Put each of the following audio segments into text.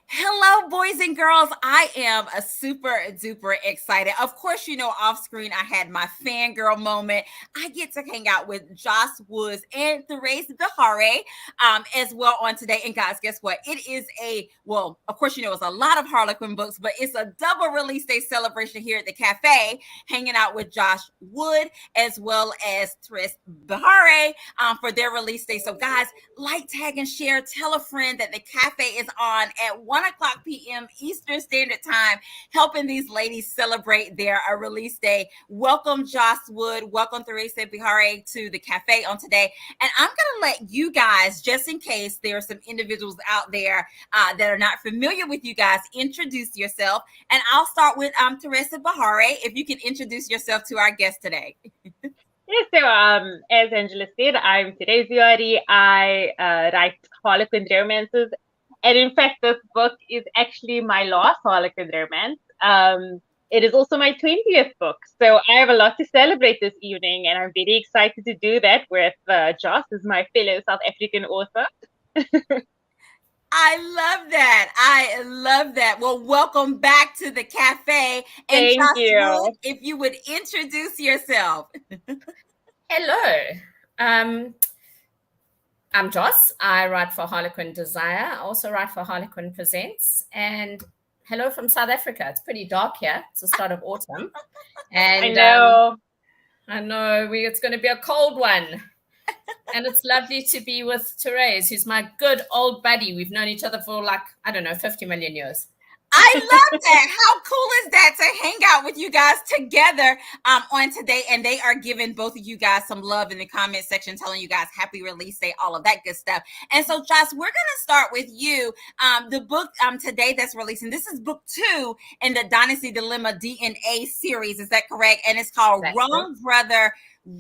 Hello, boys and girls. I am a super duper excited. Of course, off screen, I had my fangirl moment. I get to hang out with Joss Woods and Therese Beharrie as well on today. And guys, guess what? It is of course, it's a lot of Harlequin books, but it's a double release day celebration here at the cafe, hanging out with Josh Wood as well as Therese Beharrie for their release day. So, guys, like, tag, and share. Tell a friend that the cafe is on at 1:00 p.m. Eastern Standard Time, helping these ladies celebrate their release day. Welcome, Joss Wood. Welcome, Therese Beharrie, to the cafe on today. And I'm going to let you guys, just in case there are some individuals out there that are not familiar with you guys, introduce yourself. And I'll start with Therese Beharrie. If you can introduce yourself to our guest today. Yeah, so as Angela said, I'm Therese Beharrie. I write Harlequin romances. And in fact, this book is actually my last Harlequin romance. It is also my 20th book. So I have a lot to celebrate this evening, and I'm very excited to do that with Joss, as my fellow South African author. I love that. I love that. Well, welcome back to the cafe. And Thank Joss you. Wood, if you would introduce yourself. Hello. I'm Joss. I write for Harlequin Desire. I also write for Harlequin Presents. And hello from South Africa. It's pretty dark here. It's the start of autumn. And I know. I know it's going to be a cold one. And it's lovely to be with Therese, who's my good old buddy. We've known each other for 50 million years. I love that. How cool is that to hang out with you guys together on today? And they are giving both of you guys some love in the comment section, telling you guys happy release day, all of that good stuff. And so, Joss, we're going to start with you. The book today that's releasing, this is book 2 in the Dynasty Dilemma DNA series. Is that correct? And it's called Wrong Brother,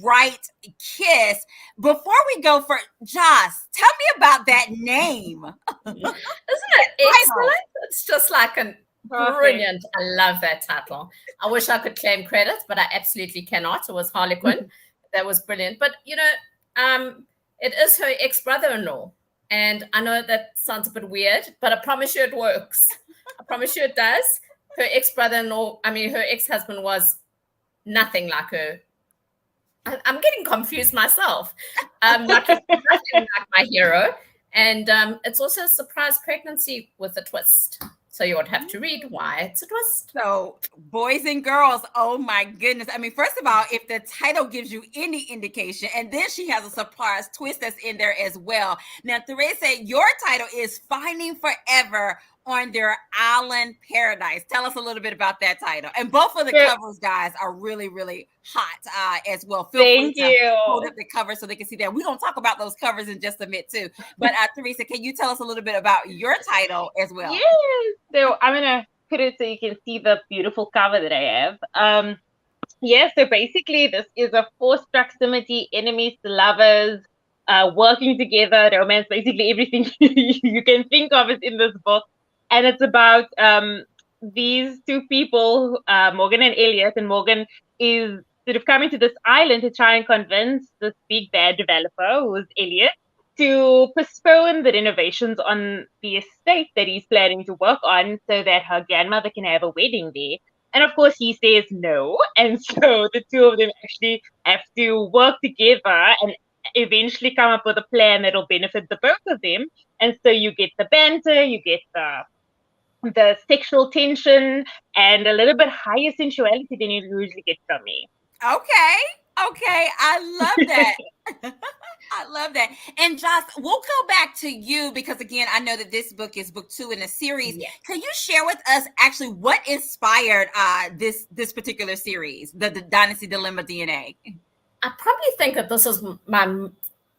Right Kiss. Before we go for Joss, tell me about that name. Isn't it excellent? It's just like brilliant. I love that title. I wish I could claim credit, but I absolutely cannot. It was Harlequin. That was brilliant. But it is her ex-brother-in-law. And I know that sounds a bit weird, but I promise you it works. I promise you it does. Her ex-brother-in-law, her ex-husband was nothing like her. I'm getting confused myself. Nothing like my hero. And it's also a surprise pregnancy with a twist. So you would have to read why it's a twist. So, boys and girls, oh my goodness. First of all, if the title gives you any indication, and then she has a surprise twist that's in there as well. Now, Therese said your title is Finding Forever on Their Island Paradise. Tell us a little bit about that title. And both of the covers, guys, are really, really hot as well. Thank you. Hold up the cover so they can see that. We're going to talk about those covers in just a minute too. But Therese, can you tell us a little bit about your title as well? Yes. So I'm going to put it so you can see the beautiful cover that I have. So basically this is a forced proximity, enemies to lovers, working together, romance, basically everything you can think of is in this book. And it's about these two people, Morgan and Elliot, and Morgan is sort of coming to this island to try and convince this big bad developer, who is Elliot, to postpone the renovations on the estate that he's planning to work on so that her grandmother can have a wedding there. And of course, he says no. And so the two of them actually have to work together and eventually come up with a plan that will benefit the both of them. And so you get the banter, you get the sexual tension, and a little bit higher sensuality than you usually get from me. Okay, I love that. I love that. And Joss, we'll go back to you because, again, I know that this book is book 2 in a series. Yes. Can you share with us actually what inspired this particular series, the Dynasty Dilemma DNA? I probably think that this is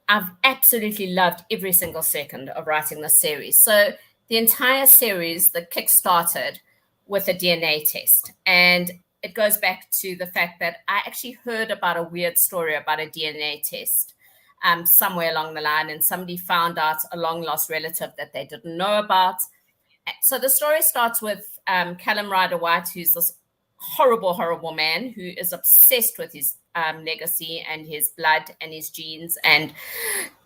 I've absolutely loved every single second of writing this series. So the entire series, the kick started with a DNA test. And it goes back to the fact that I actually heard about a weird story about a DNA test somewhere along the line, and somebody found out a long lost relative that they didn't know about. So the story starts with Callum Ryder-White, who's this horrible, horrible man who is obsessed with his legacy and his blood and his genes and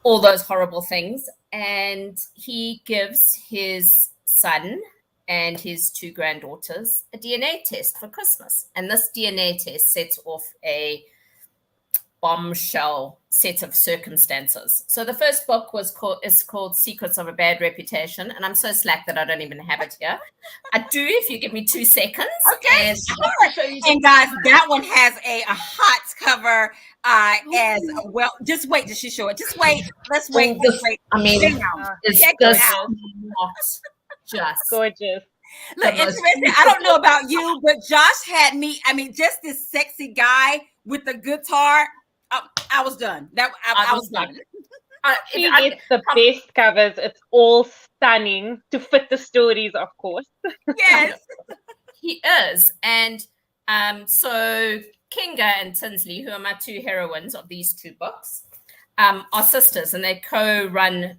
all those horrible things. And he gives his son and his 2 granddaughters a DNA test for Christmas. And this DNA test sets off a bombshell set of circumstances. So the first book is called Secrets of a Bad Reputation, and I'm so slack that I don't even have it here. I do if you give me 2 seconds. Okay, and sure. And guys, that one has a hot cover as well. Just wait till she show it. Just wait. Let's wait. Wait. I mean, it's just not just gorgeous. Look, interesting. I don't know about you, but Josh had me. I mean, just this sexy guy with the guitar. I was done. I was done. He gets the best covers. It's all stunning to fit the stories, of course. Yes, he is. And so Kinga and Tinsley, who are my 2 heroines of these 2 books, are sisters, and they co-run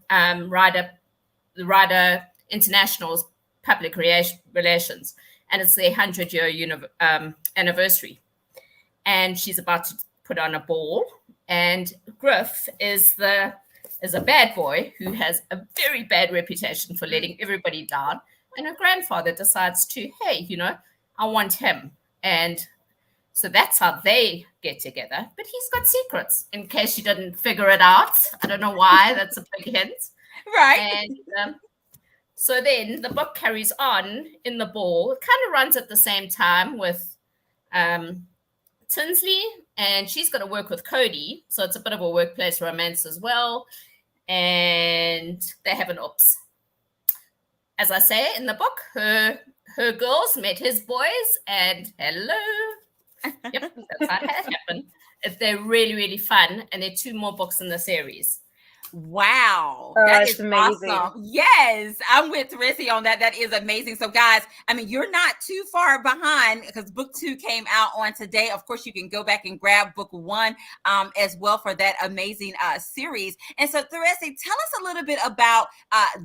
Rider International's public relations, and it's their 100-year anniversary. And she's about to put on a ball, and Griff is a bad boy who has a very bad reputation for letting everybody down. And her grandfather decides to, hey, I want him. And so that's how they get together. But he's got secrets, in case you didn't figure it out. I don't know why. That's a big hint. Right. And so then the book carries on in the ball. It kind of runs at the same time with Tinsley, and she's got to work with Cody. So it's a bit of a workplace romance as well. And they have an oops. As I say in the book, her girls met his boys, and hello. Yep, that's how it happened. They're really, really fun, and there are 2 more books in the series. Wow, that is amazing. Awesome. Yes, I'm with Therese on that. That is amazing. So, guys, I mean, you're not too far behind because book 2 came out on today. Of course, you can go back and grab book 1 as well for that amazing series. And so, Therese, tell us a little bit about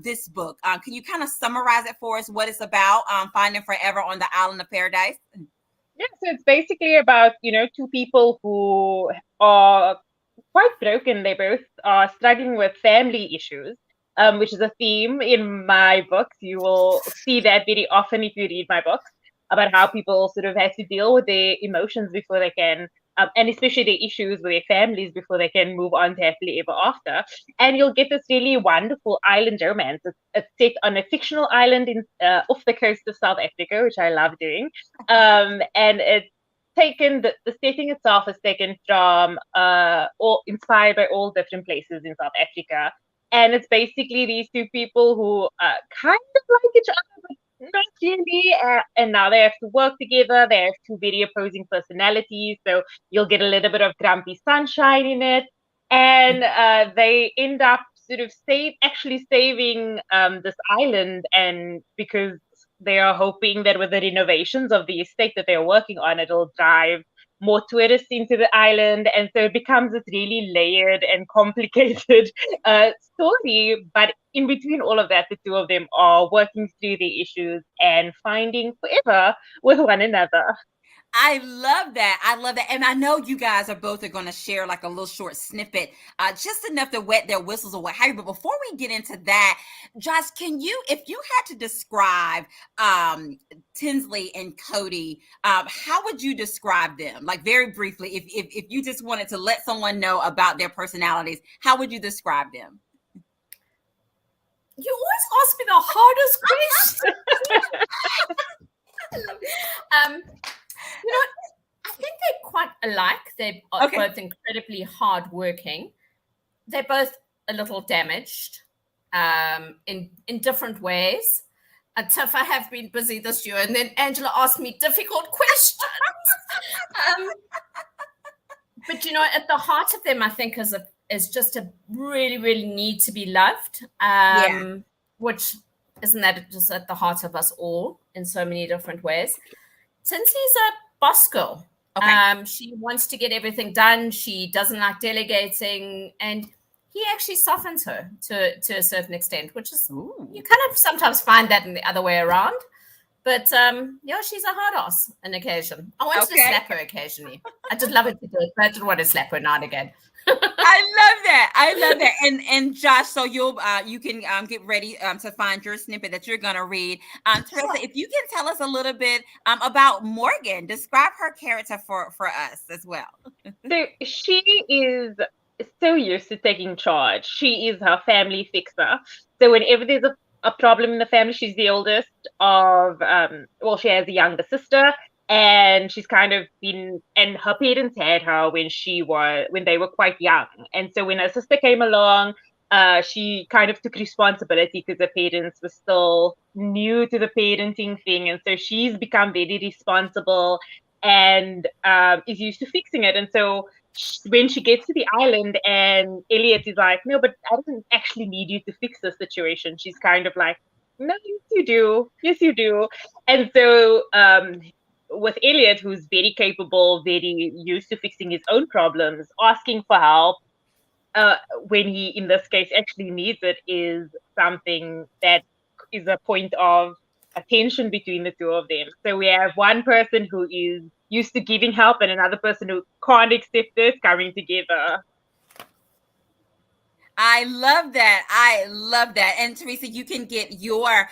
this book. Can you kind of summarize it for us? What it's about? Finding Forever on the Island of Paradise. Yeah, so it's basically about 2 people who are quite broken. They both are struggling with family issues, which is a theme in my books. You will see that very often if you read my books, about how people sort of have to deal with their emotions before they can, and especially their issues with their families before they can move on to happily ever after. And you'll get this really wonderful island romance. It's set on a fictional island off the coast of South Africa, which I love doing. And it's taken, the setting itself is taken from all inspired by all different places in South Africa, and it's basically these 2 people who kind of like each other but not really, and now they have to work together. They have 2 very opposing personalities, so you'll get a little bit of grumpy sunshine in it, and they end up sort of saving this island, and because they are hoping that with the renovations of the estate that they're working on, it'll drive more tourists into the island. And so it becomes this really layered and complicated story. But in between all of that, the 2 of them are working through the issues and finding forever with one another. I love that. I love that. And I know you guys are going to share like a little short snippet, just enough to wet their whistles or what have you. But before we get into that, Josh, if you had to describe Tinsley and Cody, how would you describe them? Like very briefly, if you just wanted to let someone know about their personalities, how would you describe them? You always ask me the hardest question. I think they're quite alike. They're both incredibly hardworking. They're both a little damaged in different ways. Tiff, I have been busy this year, and then Angela asked me difficult questions. But at the heart of them, I think is just a really, really need to be loved. Which isn't that just at the heart of us all in so many different ways. Tinsley's a boss girl. Okay. She wants to get everything done. She doesn't like delegating, and he actually softens her to a certain extent, which is you kind of sometimes find that in the other way around. But she's a hard ass on occasion. I want to slap her occasionally. I just love it to do it, but I just want to slap her now and again. I love that. I love that. And Josh, so you can get ready to find your snippet that you're gonna read. Teresa, if you can tell us a little bit about Morgan, describe her character for us as well. So she is so used to taking charge. She is her family fixer. So whenever there's a problem in the family, she's the oldest of well, she has a younger sister, and she's kind of been, and her parents had her when they were quite young. And so when her sister came along, she kind of took responsibility because her parents were still new to the parenting thing. And so she's become very responsible and is used to fixing it. And so when she gets to the island and Elliot is like, no, but I don't actually need you to fix the situation. She's kind of like, no, yes, you do. Yes, you do. And so with Elliot, who's very capable, very used to fixing his own problems, asking for help when he, in this case, actually needs it is something that is a point of attention between the two of them. So we have one person who is used to giving help and another person who can't accept it coming together. I love that. I love that. And Teresa, you can get your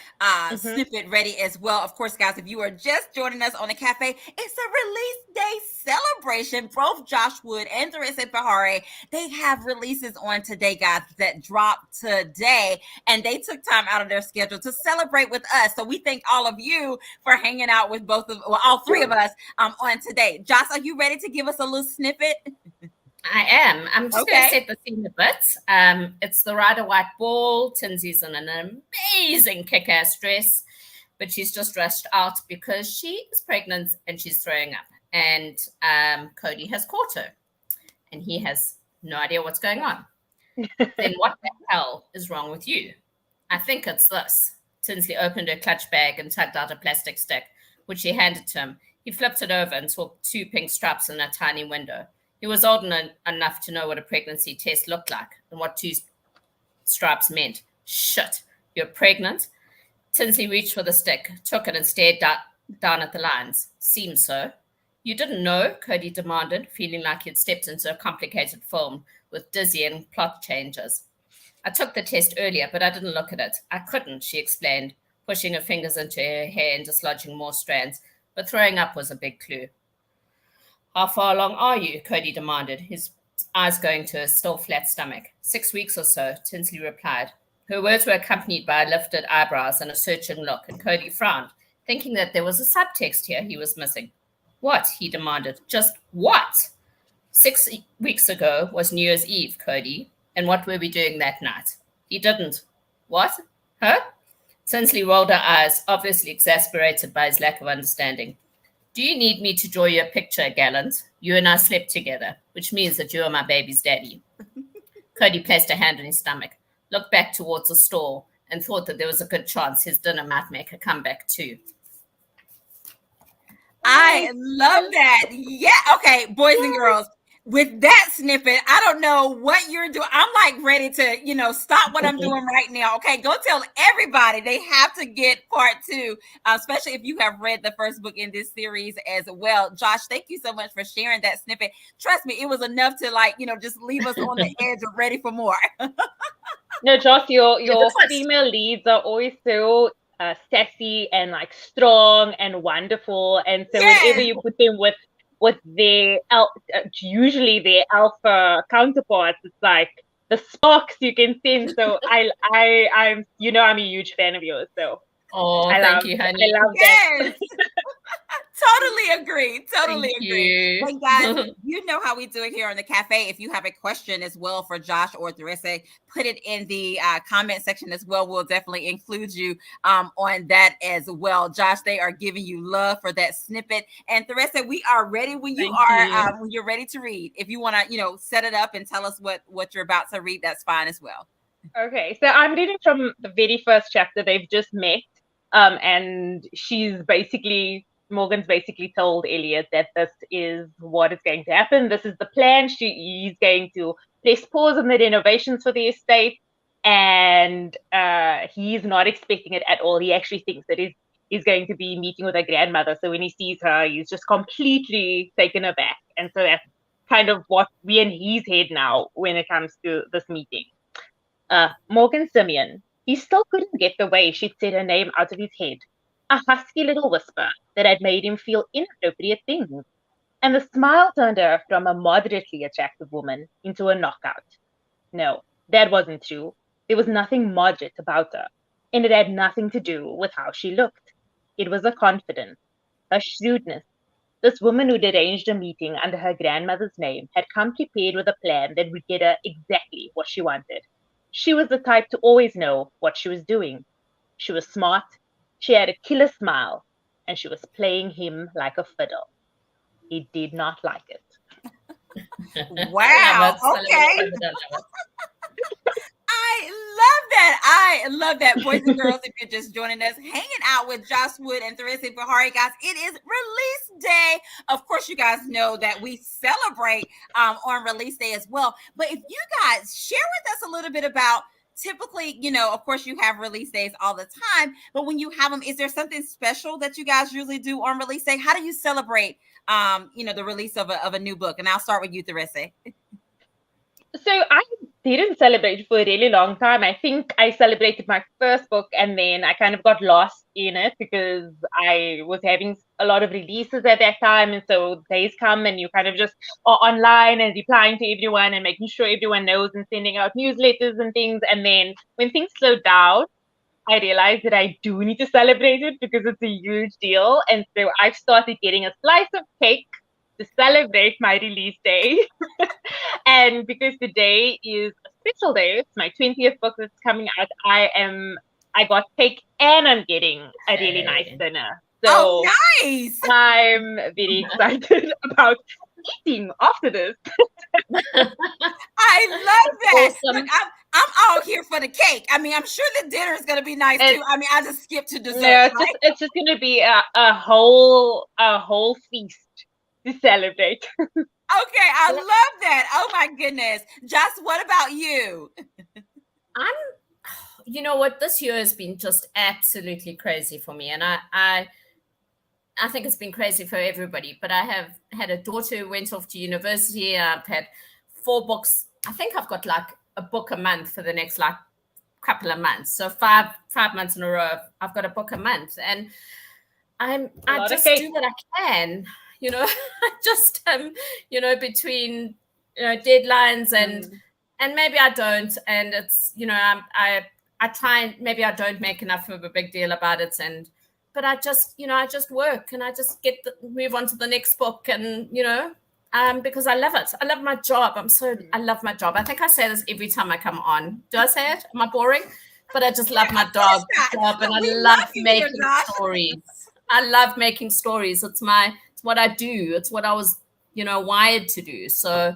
snippet ready as well. Of course, guys, if you are just joining us on the cafe, it's a release day celebration. Both Josh Wood and Therese Beharrie, they have releases on today, guys, that drop today. And they took time out of their schedule to celebrate with us. So we thank all of you for hanging out with all three of us on today. Josh, are you ready to give us a little snippet? I am. I'm just going to set the scene a bit. It's the Rider White Ball. Tinsley's in an amazing kick-ass dress, but she's just rushed out because she is pregnant and she's throwing up. And Cody has caught her, and he has no idea what's going on. Then what the hell is wrong with you? I think it's this. Tinsley opened her clutch bag and tugged out a plastic stick, which she handed to him. He flipped it over and saw 2 pink stripes in a tiny window. He was old enough to know what a pregnancy test looked like and what 2 stripes meant. Shit, you're pregnant? Tinsley reached for the stick, took it and stared down at the lines. Seems so. You didn't know? Cody demanded, feeling like he'd stepped into a complicated film with dizzying plot changes. I took the test earlier, but I didn't look at it. I couldn't, she explained, pushing her fingers into her hair and dislodging more strands, but throwing up was a big clue. How far along are you? Cody demanded, his eyes going to her still flat stomach. 6 weeks or so, Tinsley replied. Her words were accompanied by lifted eyebrows and a searching look, and Cody frowned, thinking that there was a subtext here he was missing. What? He demanded. Just what? 6 weeks ago was New Year's Eve, Cody, and what were we doing that night? He didn't. What? Huh? Tinsley rolled her eyes, obviously exasperated by his lack of understanding. Do you need me to draw you a picture, gallant? You and I slept together, which means that you are my baby's daddy. Cody placed a hand on his stomach, looked back towards the stall, and thought that there was a good chance his dinner might make a comeback too. I love that. Yeah. Okay, boys and girls. With that snippet, I don't know what you're doing. I'm like ready to, stop what I'm doing right now. Okay, go tell everybody they have to get part 2, especially if you have read the first book in this series as well. Josh, thank you so much for sharing that snippet. Trust me, it was enough to just leave us on the edge or ready for more. No, Josh, your female leads are always so sassy and like strong and wonderful. And so whenever you put them with their usually their alpha counterparts, it's like the sparks you can sense. So I'm I'm a huge fan of yours. So thank you, honey. I love that. Totally agree. Totally agree. And guys, you know how we do it here on the cafe. If you have a question as well for Josh or Therese, put it in the comment section as well. We'll definitely include you on that as well. Josh, they are giving you love for that snippet. And Therese, we are ready when when you're ready to read. If you want to, set it up and tell us what you're about to read, that's fine as well. Okay, so I'm reading from the very first chapter. They've just met, and Morgan's basically told Elliot that this is what is going to happen. This is the plan. He's going to place pause on the renovations for the estate, and he's not expecting it at all. He actually thinks that he's going to be meeting with her grandmother. So when he sees her, he's just completely taken aback. And so kind of what we in his head now when it comes to this meeting. Morgan Simeon. He still couldn't get the way she'd said her name out of his head. A husky little whisper that had made him feel inappropriate things. And the smile turned her from a moderately attractive woman into a knockout. No, that wasn't true. There was nothing moderate about her, and it had nothing to do with how she looked. It was her confidence, her shrewdness. This woman who'd arranged a meeting under her grandmother's name had come prepared with a plan that would get her exactly what she wanted. She was the type to always know what she was doing. She was smart, she had a killer smile, and she was playing him like a fiddle. He did not like it. Wow. Okay. I love that. Boys and girls, if you're just joining us, hanging out with Joss Wood and Therese Beharrie, guys, it is release day. Of course, you guys know that we celebrate on release day as well. But if you guys share with us a little bit about, typically, of course, you have release days all the time, but when you have them, is there something special that you guys usually do on release day? How do you celebrate, the release of a new book? And I'll start with you, Therese. So I didn't celebrate for a really long time. I think I celebrated my first book and then I kind of got lost in it because I was having a lot of releases at that time. And so days come and you kind of just are online and replying to everyone and making sure everyone knows and sending out newsletters and things. And then when things slowed down, I realized that I do need to celebrate it because it's a huge deal. And so I've started getting a slice of cake to celebrate my release day. And because today is a special day, it's my 20th book that's coming out, I got cake and I'm getting a really nice dinner. So nice! I'm very excited about eating after this. I love that. Awesome. Look, I'm all here for the cake. I mean, I'm sure the dinner is going to be nice too. I mean, I just skipped to dessert. No, it's just going to be a whole feast to celebrate. Okay, I love that. Oh my goodness. Joss, what about you? You know what? This year has been just absolutely crazy for me. And I think it's been crazy for everybody. But I have had a daughter who went off to university. I've had 4 books. I think I've got like a book a month for the next couple of months. So five months in a row, I've got a book a month. And I just do what I can. I just between deadlines and maybe I don't, and it's I try and maybe I don't make enough of a big deal about it, but I just work and I just move on to the next book, and because I love it. I love my job. I love my job. I think I say this every time I come on. Do I say it? Am I boring? But I just love my job and I love making stories. I love making stories. It's what I do. It's what I was, wired to do. So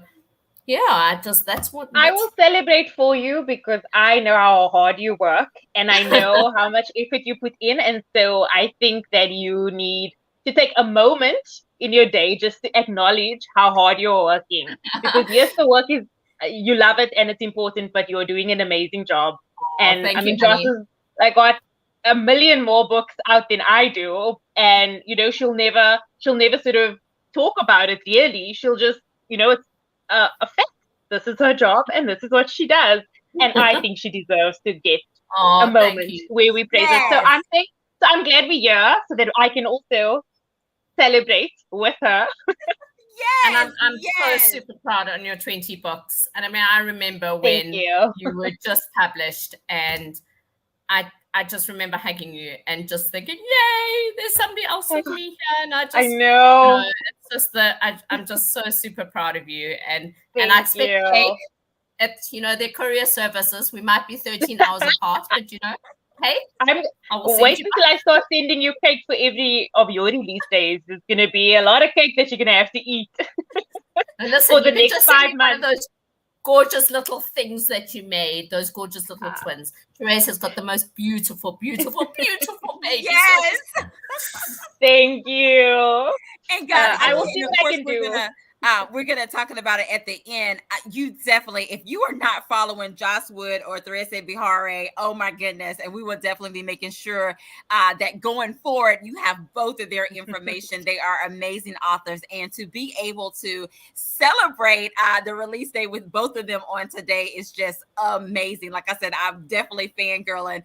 yeah, that's what I will celebrate for you because I know how hard you work and I know how much effort you put in. And so I think that you need to take a moment in your day just to acknowledge how hard you're working. Because yes, the work is, you love it and it's important, but you're doing an amazing job. And I mean, Joss has got a million more books out than I do. And, she'll never sort of talk about it really. She'll just, it's a fact. This is her job and this is what she does. And I think she deserves to get a moment where we praise her. So I'm glad we're here so that I can also celebrate with her. And I'm so super proud on your 20 books. And I mean, I remember when you were just published and I just remember hugging you and just thinking, yay, there's somebody else with me here. And I know. It's just I'm just so super proud of you. And I expect cake. It's, their courier services. We might be 13 hours apart, but hey, wait until I start sending you cake for every of your release days. There's going to be a lot of cake that you're going to have to eat for the next 5 months. Those gorgeous little things that you made, those gorgeous little twins. Therese has got the most beautiful, beautiful, beautiful babies. Yes. Thank you. And guys, I will see what I can do. We're gonna talking about it at the end. You definitely, if you are not following Joss Wood or Therese Beharrie, oh my goodness, and we will definitely be making sure that going forward you have both of their information. They are amazing authors, and to be able to celebrate the release day with both of them on today is just amazing. Like I said, I'm definitely fangirling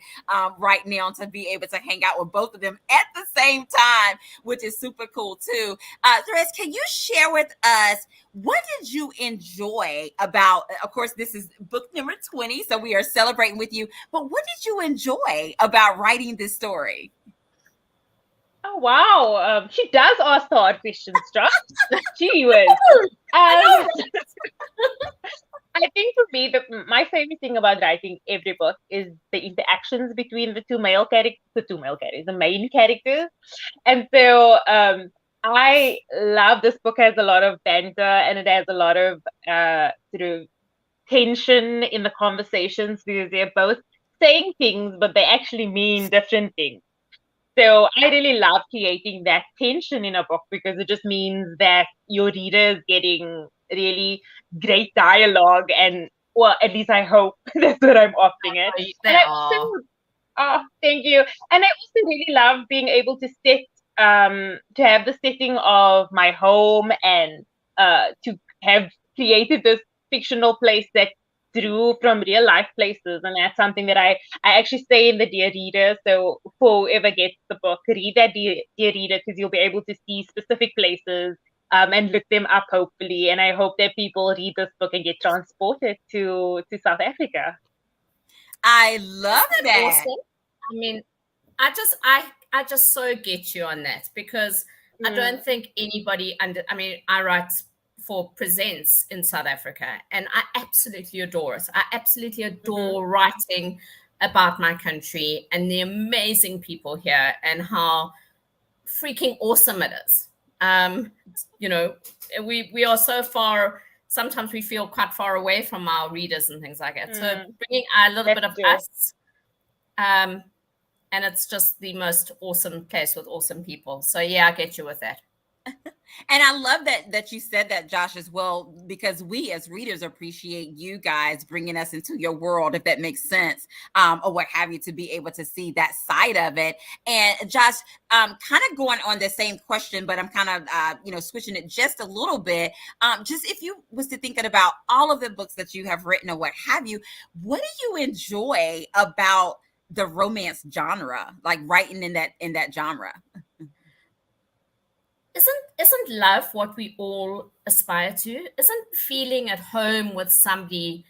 right now to be able to hang out with both of them at the same time, which is super cool too. Therese, can you share with us what did you enjoy about, of course, this is book number 20, so we are celebrating with you, but what did you enjoy about writing this story? Oh, wow. She does ask the hard questions, Josh. She was. I think for me, my favorite thing about writing every book is the interactions between the main characters. And so I love this book. Has a lot of banter, and it has a lot of sort of tension in the conversations because they're both saying things, but they actually mean different things. So I really love creating that tension in a book because it just means that your reader is getting really great dialogue, and well, at least I hope that's what I'm offering it. They are. Oh, thank you. And I also really love being able to have the setting of my home and to have created this fictional place that drew from real life places. And that's something that I actually say in the Dear Reader. So for whoever gets the book, read that Dear Reader, because you'll be able to see specific places and look them up, hopefully. And I hope that people read this book and get transported to South Africa. I love that. Awesome? I mean, I just so get you on that because I don't think anybody I write for Presents in South Africa, and I absolutely adore it. I absolutely adore writing about my country and the amazing people here and how freaking awesome it is. You know, we are so far. Sometimes we feel quite far away from our readers and things like that. So bringing a little bit of us, and it's just the most awesome place with awesome people. So yeah, I get you with that. And I love that you said that, Josh, as well, because we as readers appreciate you guys bringing us into your world, if that makes sense, or what have you, to be able to see that side of it. And Josh, kind of going on the same question, but I'm kind of, switching it just a little bit. Just if you was to thinking about all of the books that you have written or what have you, what do you enjoy about the romance genre, like writing in that genre? Isn't love what we all aspire to? Isn't feeling at home with somebody,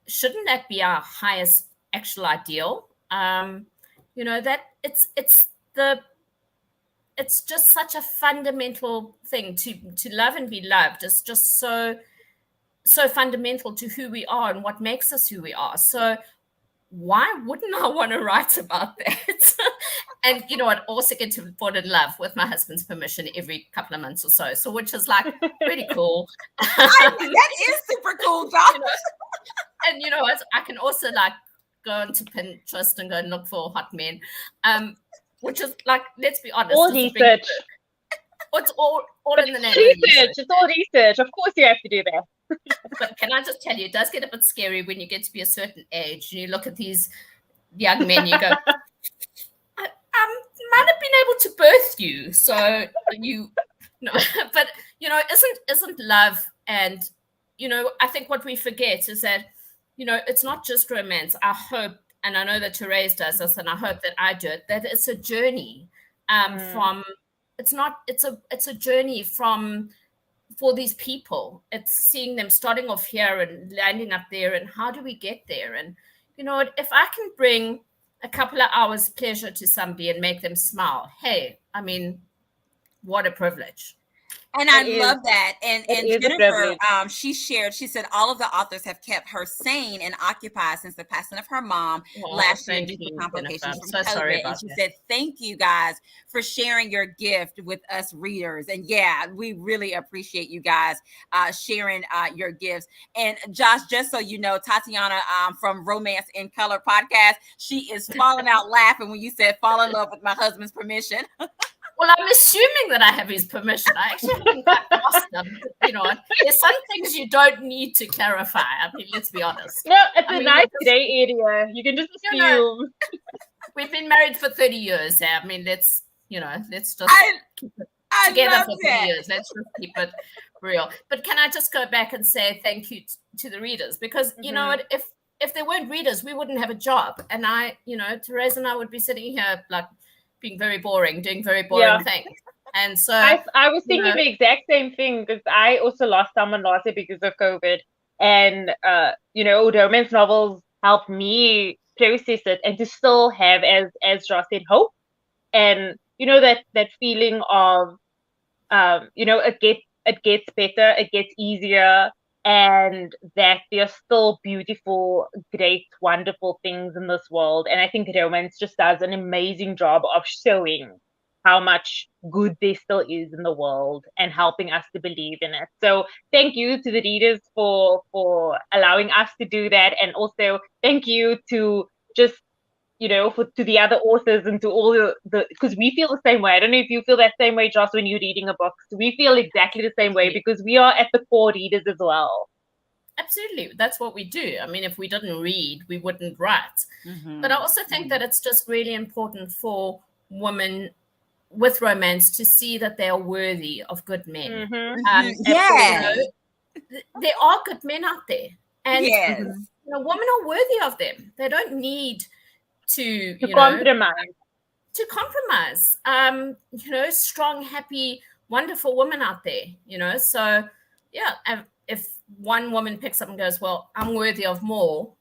shouldn't that be our highest actual ideal? That it's just such a fundamental thing to love and be loved. It's just so fundamental to who we are and what makes us who we are. So why wouldn't I want to write about that? And you know what, also get to fall in love with my husband's permission every couple of months or so. So which is like pretty cool. That is super cool, Josh. And you know what, I can also like go onto Pinterest and go and look for hot men. Which is like, let's be honest. All research. It's all in the name of research. It's all research. Of course you have to do that. But can I just tell you, it does get a bit scary when you get to be a certain age and you look at these young men, you go, I might have been able to birth you. So but isn't love, and I think what we forget is that, it's not just romance. I hope, and I know that Therese does this, and I hope that I do it, that it's a journey it's a journey for these people. It's seeing them starting off here and landing up there, and how do we get there? And if I can bring a couple of hours pleasure to somebody and make them smile, hey, I mean, what a privilege. And I love that. And Jennifer, she said all of the authors have kept her sane and occupied since the passing of her mom last year due to complications from COVID. And she said, thank you guys for sharing your gift with us readers. And yeah, we really appreciate you guys sharing your gifts. And Josh, just so you know, Tatiana from Romance in Color podcast, she is falling out laughing when you said fall in love with my husband's permission. Well, I'm assuming that I have his permission. I actually haven't quite asked him. You know, there's some things you don't need to clarify. I mean, let's be honest. No, it's a nice gray area. You can just assume. You know, we've been married for 30 years. I mean, let's just keep it together for 30 years. Let's just keep it real. But can I just go back and say thank you to the readers? Because, you know what, if there weren't readers, we wouldn't have a job. And Therese and I would be sitting here like being very boring, doing very boring things. And so I was thinking the exact same thing, because I also lost someone last year because of COVID. And, romance novels helped me process it and to still have, as Joss said, hope. And, that feeling of, it gets better, it gets easier, and that there's still beautiful, great, wonderful things in this world. And I think romance just does an amazing job of showing how much good there still is in the world and helping us to believe in it. So thank you to the readers for allowing us to do that. And also thank you to just, to the other authors and to all the because we feel the same way. I don't know if you feel that same way, Joss, when you're reading a book. We feel exactly the same way, because we are at the core readers as well. Absolutely. That's what we do. I mean, if we didn't read, we wouldn't write. But I also think that it's just really important for women with romance to see that they are worthy of good men. There are good men out there. And women are worthy of them. They don't need to compromise. Strong, happy, wonderful women out there, So, if one woman picks up and goes, well, I'm worthy of more,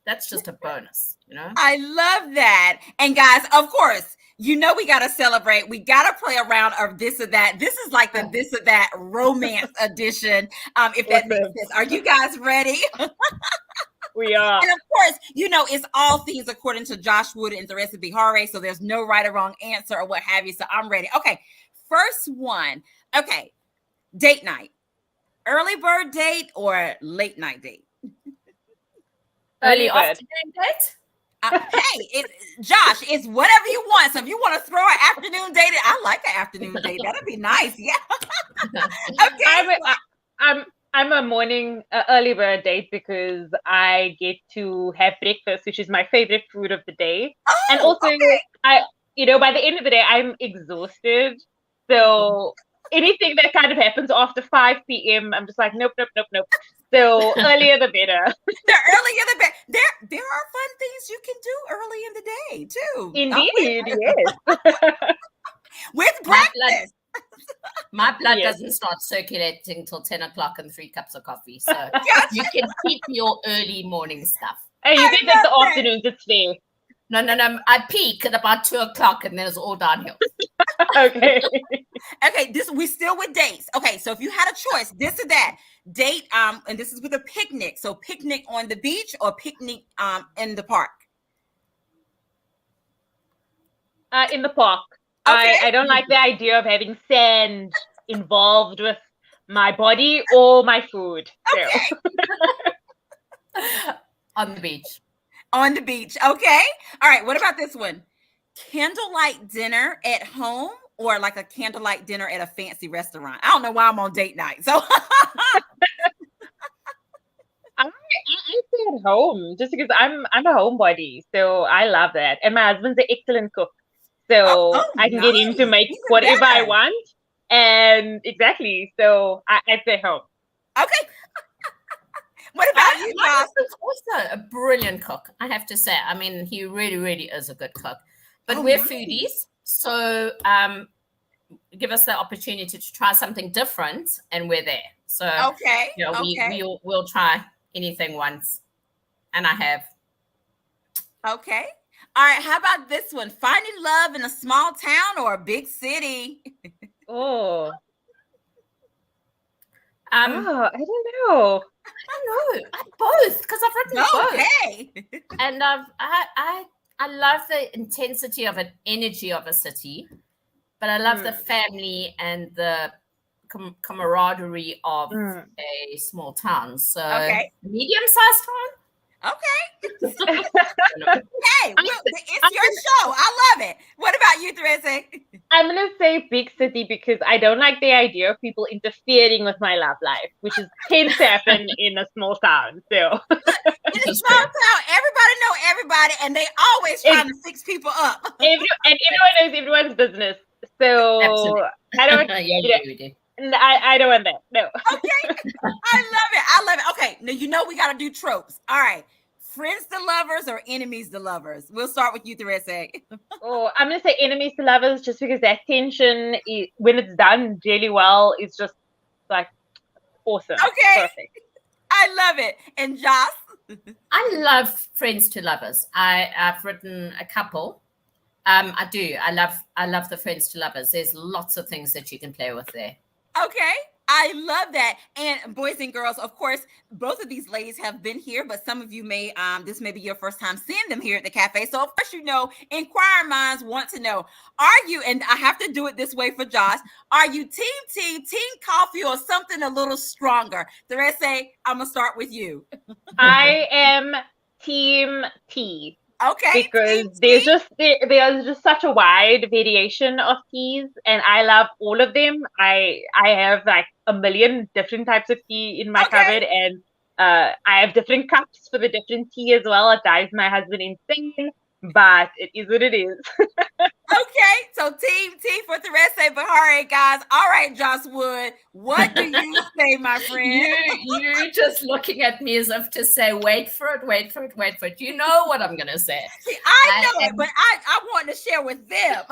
that's just a bonus, I love that. And guys, of course, we got to celebrate. We got to play around of this or that. This is like the this or that romance edition, if that makes sense. Are you guys ready? We are. And of course, it's all things according to Josh Wood and Therese Beharrie. So there's no right or wrong answer or what have you. So I'm ready. Okay. First one. Okay. Date night. Early bird date or late night date? Early afternoon date? Hey, Josh, it's whatever you want. So if you want to throw an afternoon date, I like an afternoon date. That'd be nice. Yeah. Okay. I'm a morning early bird date because I get to have breakfast, which is my favorite food of the day. And also, by the end of the day, I'm exhausted. So anything that kind of happens after 5 p.m., I'm just like, nope. So earlier the better. The earlier the better. There are fun things you can do early in the day too. Indeed, yes. With breakfast. My blood doesn't start circulating till 10 o'clock and 3 cups of coffee. So you can keep your early morning stuff. Hey, you get that the afternoons, it's fair. No. I peak at about 2 o'clock and then it's all downhill. Okay. Okay, we still with dates. Okay, so if you had a choice, this or that date, and this is with a picnic. So picnic on the beach or picnic in the park? In the park. Okay. I don't like the idea of having sand involved with my body or my food. Okay. On the beach. On the beach. Okay. All right. What about this one? Candlelight dinner at home or like a candlelight dinner at a fancy restaurant? I don't know why I'm on date night. So I stay at home just because I'm a homebody. So I love that. And my husband's an excellent cook. So I can get him to make whatever I want. And exactly. So I stay home. Okay. What about you, my husband's also a brilliant cook, I have to say. I mean, he really, really is a good cook. But we're foodies. So give us the opportunity to try something different and we're there. So we'll try anything once. And I have. Okay. All right, how about this one? Finding love in a small town or a big city? I don't know. Both, because I've written both. Okay. And I love the intensity of an energy of a city, but I love the family and the camaraderie of a small town. So medium-sized town. Okay. Hey, it's your show. I love it. What about you, Therese? I'm gonna say big city because I don't like the idea of people interfering with my love life, which tends to happen in a small town. So in a small town, everybody know everybody, and they always trying to fix people up. Everyone knows everyone's business. So Absolutely. I don't. I don't want that. No. Okay, I love it. Okay, now you know we got to do tropes. All right. Friends to lovers or enemies to lovers? We'll start with you, Therese. Oh, I'm gonna say enemies to lovers, just because that tension, when it's done really well, is just like awesome. Okay, perfect. I love it. And Joss, I love friends to lovers. I've written a couple. I do. I love the friends to lovers. There's lots of things that you can play with there. Okay. I love that. And boys and girls, of course, both of these ladies have been here, but some of you may, this may be your first time seeing them here at the cafe. So of course, you know, inquiring minds want to know, are you, and I have to do it this way for Josh, are you team tea, team coffee, or something a little stronger? Therese, I'm going to start with you. I am team tea. Okay. Because there's just such a wide variation of teas, and I love all of them. I have like a million different types of tea in my cupboard, and I have different cups for the different tea as well. It drives my husband insane, but it is what it is. Okay, so team T for Therese Beharrie, guys. All right, Josh Wood, what do you say, my friend? You're just looking at me as if to say, wait for it. You know what I'm going to say. See, I know it, but I want to share with them.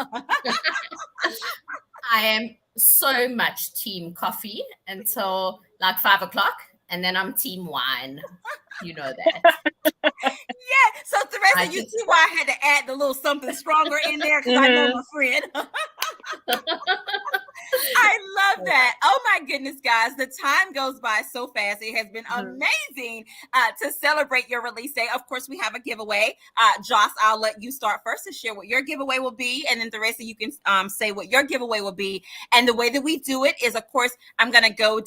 I am so much team coffee until like 5 o'clock, and then I'm team wine. You know that. Yeah. So Therese, you see why I had to add the little something stronger in there, because I know my friend. I love that. Oh my goodness, guys. The time goes by so fast. It has been amazing to celebrate your release day. Of course, we have a giveaway. Joss, I'll let you start first to share what your giveaway will be. And then Therese, you can say what your giveaway will be. And the way that we do it is, of course, I'm going to go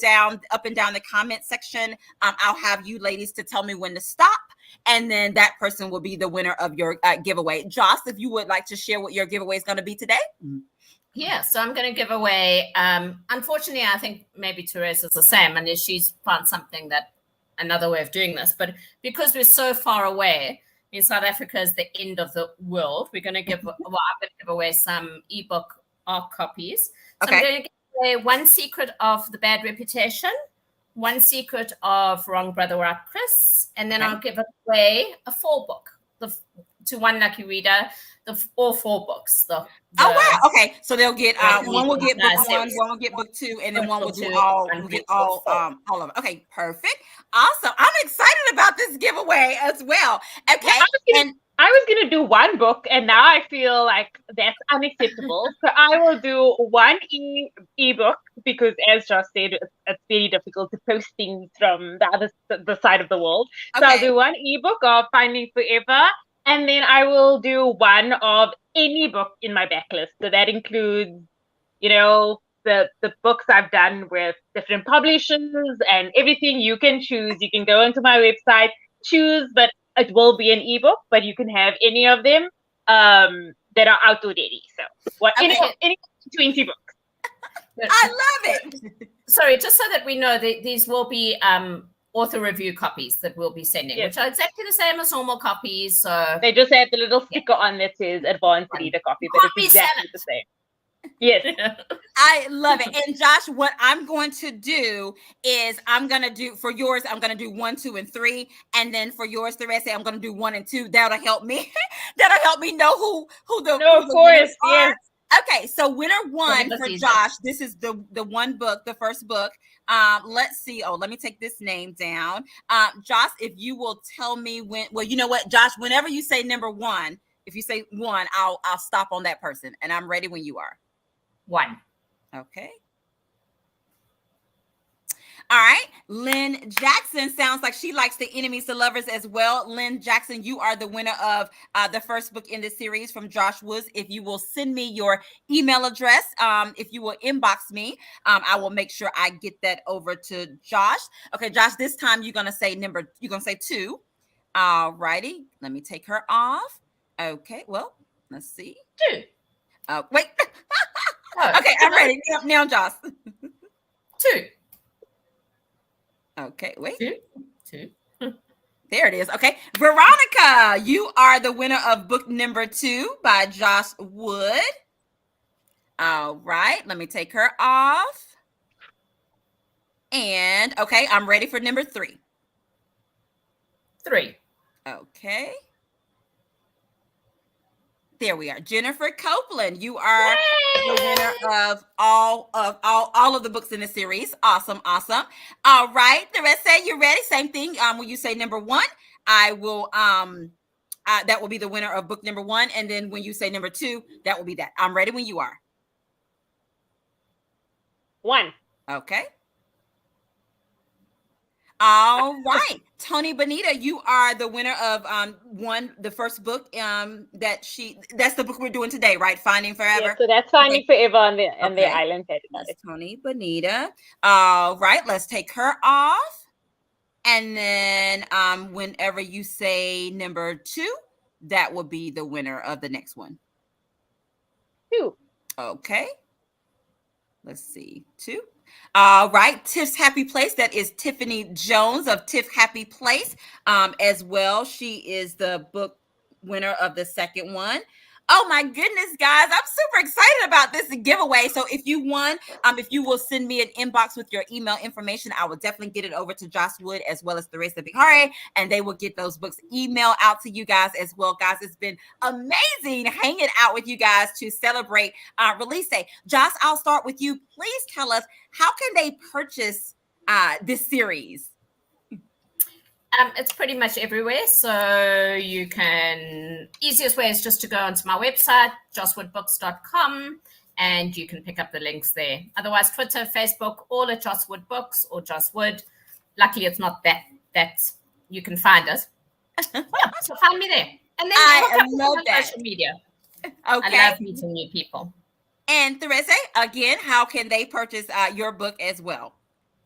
up and down the comment section. I'll have you ladies to tell me when to stop. And then that person will be the winner of your giveaway. Joss, if you would like to share what your giveaway is going to be today. Yeah, so I'm going to give away, unfortunately, I think maybe Therese is the same, and she's found another way of doing this. But because we're so far away, in South Africa is the end of the world, I'm going to give away some ebook art copies. So I'm going to give away One Secret of the Bad Reputation, One Secret of Wrong Brother, Right Chris, and then I'll give away a 4-book to one lucky reader, all 4 books. Oh wow! Okay, so they'll get one will get book 1, one will get book 2, and then one will do all of it. Okay, perfect, awesome. I'm excited about this giveaway as well. Okay, I was gonna do 1 book, and now I feel like that's unacceptable. So I will do 1 ebook, because, as Josh said, it's very difficult to post things from the side of the world. So I'll do 1 ebook of Finding Forever. And then I will do 1 of any book in my backlist. So that includes, you know, the books I've done with different publishers and everything. You can choose. You can go into my website, choose, but it will be an ebook, but you can have any of them that are out already. So any 20 books. I love it. Sorry, just so that we know, these will be author review copies that we'll be sending, which are exactly the same as normal copies. So they just have the little sticker on that says advanced reader copy, but it's exactly the same. Yes. I love it. And Josh, what I'm going to do is for yours, I'm going to do 1, 2, and 3. And then for yours, Therese, I'm going to do 1 and 2. That'll help me. That'll help me know who the of course, yes. Okay, so winner 1 for Josh. This is the 1 book, the first book. Let's see. Oh, let me take this name down. Josh, if you will tell me when. Well, you know what, Josh? Whenever you say number 1, if you say 1, I'll stop on that person, and I'm ready when you are. 1. Okay. All right. Lynn Jackson sounds like she likes the enemies to lovers as well. Lynn Jackson, you are the winner of the first book in this series from Josh Woods. If you will send me your email address, if you will inbox me, I will make sure I get that over to Josh. Okay, Josh, this time you're going to say 2. All righty. Let me take her off. Okay, well, let's see. 2. Oh, wait. Oh, Okay, I'm ready. Now, Joss. 2. Okay, wait. 2. There it is. Okay. Veronica, you are the winner of book number 2 by Joss Wood. All right. Let me take her off. And okay, I'm ready for number 3. 3. Okay. There we are. Jennifer Copeland, you are the winner of all of the books in the series. Awesome. All right. Therese, you ready? Same thing. When you say number 1, I will that will be the winner of book number 1. And then when you say number 2, that will be that. I'm ready when you are. 1. Okay. All right. Tony Bonita, you are the winner of the first book that's the book we're doing today, right? Finding Forever. Yeah, so that's Finding Forever on the island. That's Tony Bonita. All right, let's take her off. And then whenever you say number 2, that will be the winner of the next one. 2. Okay. Let's see. 2. All right. Tiff's Happy Place. That is Tiffany Jones of Tiff Happy Place. As well, she is the book winner of the second one. Oh my goodness, guys. I'm super excited about this giveaway. So if you won, if you will send me an inbox with your email information, I will definitely get it over to Joss Wood as well as Therese Beharrie, and they will get those books emailed out to you guys as well. Guys, it's been amazing hanging out with you guys to celebrate release day. Joss, I'll start with you. Please tell us, how can they purchase this series? It's pretty much everywhere. So you can, easiest way is just to go onto my website, josswoodbooks.com, and you can pick up the links there. Otherwise, Twitter, Facebook, all at Joss Wood Books or Joss Wood. Luckily, it's not that you can find us. Yeah, so find me there. And then I love that. Social media. Okay. I love meeting new people. And Therese, again, how can they purchase your book as well?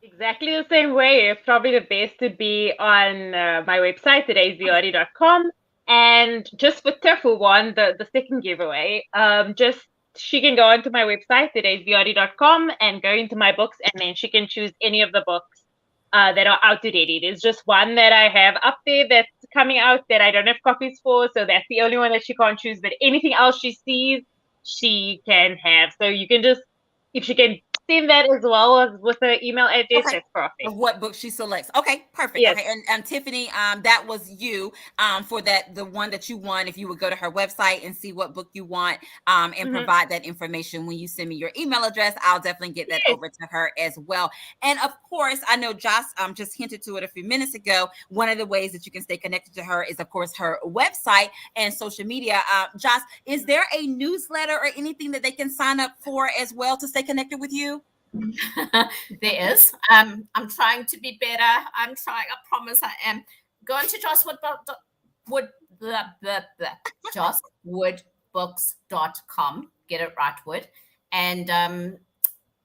Exactly the same way. It's probably the best to be on my website, theresebeharrie.com. And just for Tiff, who won the second giveaway, she can go onto my website, thesebeharrie.com, and go into my books, and then she can choose any of the books that are out already. There's just one that I have up there that's coming out that I don't have copies for, so that's the only one that she can't choose. But anything else she sees, she can have. So you can just, if she can send that as well as with her email address, that's perfect. Of what book she selects. Okay, perfect. Yes. Okay, and Tiffany, that was you for the one that you won. If you would go to her website and see what book you want and provide that information when you send me your email address, I'll definitely get that over to her as well. And of course, I know Joss just hinted to it a few minutes ago. One of the ways that you can stay connected to her is, of course, her website and social media. Joss, is there a newsletter or anything that they can sign up for as well to stay connected with you? There is. I'm trying to be better. I promise I am. Go on to josswoodbooks.com. Get it right, Wood. And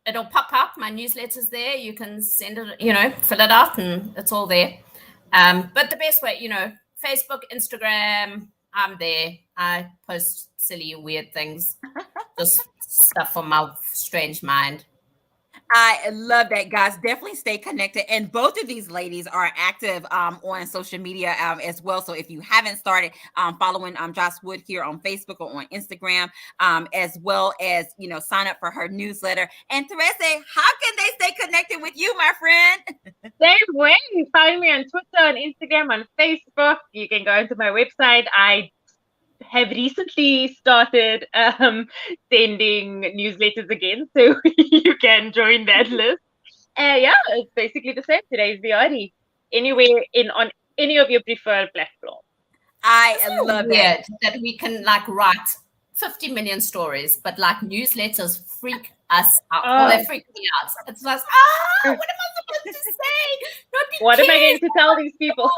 it'll pop up. My newsletter's there. You can send it, fill it out, and it's all there. But the best way, Facebook, Instagram, I'm there. I post silly, weird things. Just stuff from my strange mind. I love that, guys. Definitely stay connected. And both of these ladies are active on social media as well. So if you haven't started following Joss Wood here on Facebook or on Instagram, as well as, sign up for her newsletter. And Therese, how can they stay connected with you, my friend? Same way. You find me on Twitter, on Instagram, on Facebook. You can go into my website. I have recently started sending newsletters again, so you can join that list. It's basically the same. Today's Beharrie, anywhere on any of your preferred platforms. I love that we can write 50 million stories, but newsletters freak us out. They freak me out. It's like, what am I supposed to say? What am I going to tell these people?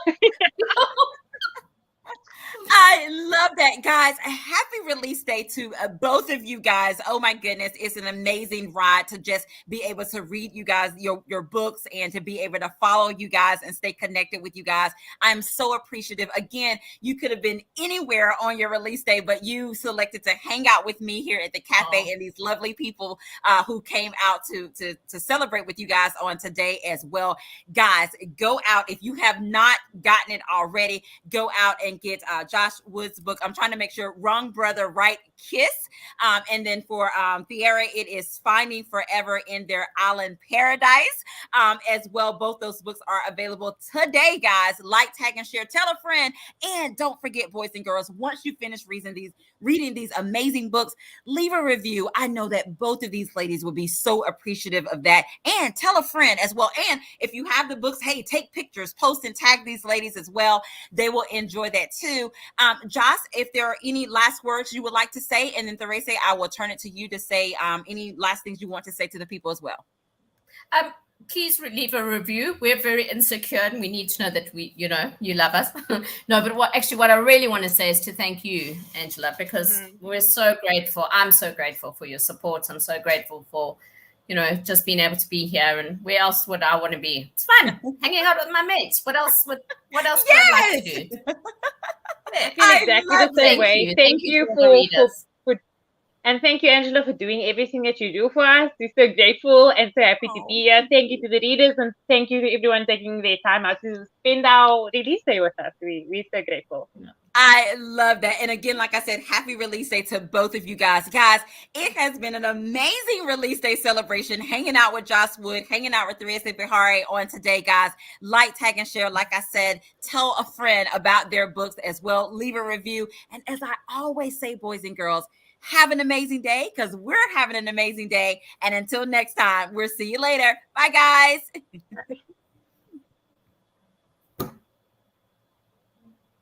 I love that, guys. A happy release day to both of you guys. Oh my goodness, it's an amazing ride to just be able to read you guys your books and to be able to follow you guys and stay connected with you guys. I'm so appreciative. Again, you could have been anywhere on your release day, but you selected to hang out with me here at the cafe and these lovely people who came out to celebrate with you guys on today as well. Guys, go out if you have not gotten it already. Go out and get Josh Wood's book. I'm trying to make sure, Wrong Brother, Right Kiss. And then for Beharrie, it is Finding Forever in Their Island Paradise as well. Both those books are available today, guys. Like, tag, and share. Tell a friend. And don't forget, boys and girls, once you finish reading these amazing books, leave a review. I know that both of these ladies will be so appreciative of that. And tell a friend as well. And if you have the books, hey, take pictures, post and tag these ladies as well. They will enjoy that too. Joss, if there are any last words you would like to say, and then Therese, I will turn it to you to say any last things you want to say to the people as well. Please leave a review. We're very insecure and we need to know that you love us. No, but what I really want to say is to thank you, Angela, because we're so grateful. I'm so grateful for your support. I'm so grateful for, just being able to be here. And where else would I want to be? It's fun hanging out with my mates. What else would I like to do? I feel exactly the same way. Thank you for and thank you, Angela, for doing everything that you do for us. We're so grateful and so happy to be here. Thank you to the readers, and thank you to everyone taking their time out to spend our release day with us. We're so grateful. I love that. And again, like I said, happy release day to both of you guys. Guys, it has been an amazing release day celebration, hanging out with Joss Wood, hanging out with Therese Beharrie on today, guys. Like, tag, and share. Like I said, tell a friend about their books as well. Leave a review. And as I always say, boys and girls, have an amazing day, because we're having an amazing day. And until next time, we'll see you later. Bye, guys.